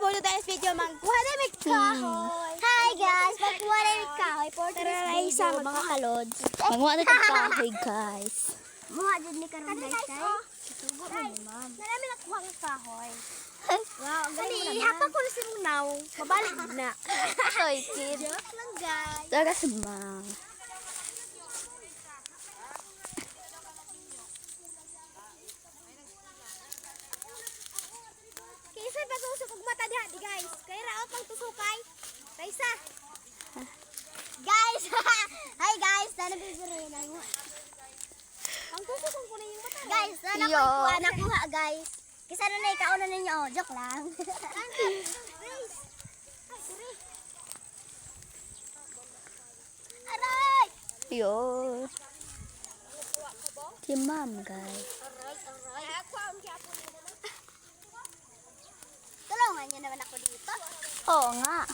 for today's video, magkuha na may kahoy. Hi guys, magkuha na yung kahoy for Tara, today's Raisa, video, mga kalods. Manguha na itong kahoy, guys. Mga dyan ni Karon guys, ay. Sugo na ni ma'am. Marami nakuha ng kahoy. Wow, ang galing Kali, naman. hapa ko na si Munaw. Mabalik na. Soy, kid. Joke lang guys. Taga sumang. Kaysa pag-usok kong mata diha di guys. Kaya raot pang tusukay. Raisa. Guys, hi guys, sana bibirin ang ang tusok ko na yung mata. Guys, sana Yo. ko nakuha guys. Kisa na na ikauna ninyo, joke lang. Guys. Aray! Yo. Si ma'am, guys. Tulungan niyo naman ako dito. Oo nga.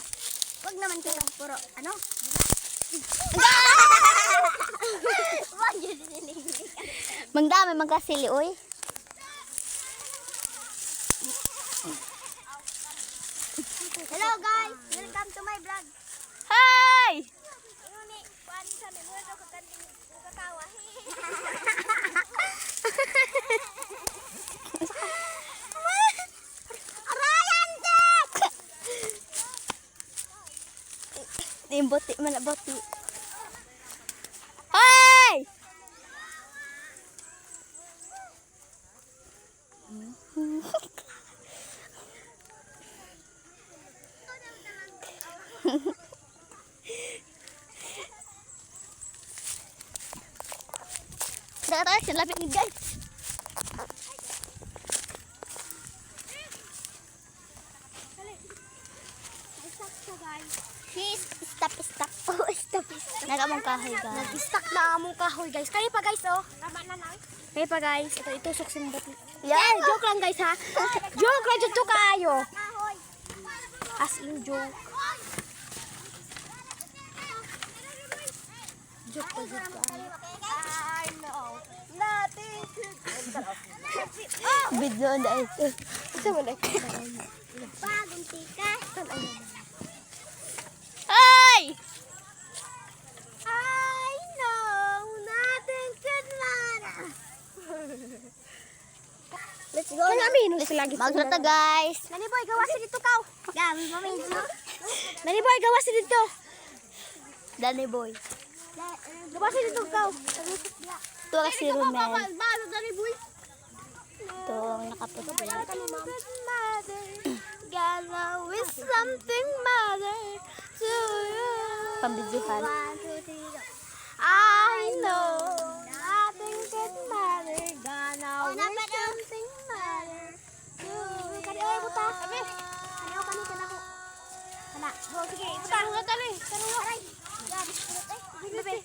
Wag naman kayong puro, ano? Wag yun nililig. Mangdami magkasili, oy. Hello guys, welcome to my vlog. Hi! Ini, kuan sa mi mo ko kanting katawa. Arayan tek. Timboti man na boti. Hi! Tayo, sinlapit ni guys. Stop to guys. Stop. Oh, stop. Nagamong kahoy, guys. Nag-stuck na among kahoy guys. Kaya pa guys oh. Tama na na. Kaya pa guys, ito itusok sa mbot. Yan. Joke lang guys ha. Joke lang dito kayo. As in joke. Joke pa dito. I know. Nothing Video na ito. Isa mo na. Bagong tika. Hi! I know nothing could matter. Let's go. Kaya aminos sila lagi. Magrata, guys. Nani boy, gawas dito kaw. Gami mamidyo. Nani boy, gawas dito. Danny boy. Gawas dito kaw. Ito kasi Romel. Balo dali boy. Ito ang nakaputi. Gala with something matter to you. Pambidyuhan. 1, 2, 3, go. I know nothing could matter. Gonna with something matter to you. Kani oy buta. Abi. Kani o kani kana ko. Kana. Go sige, buta. Tara tali. Tara. Aray. Gabi. Bebe.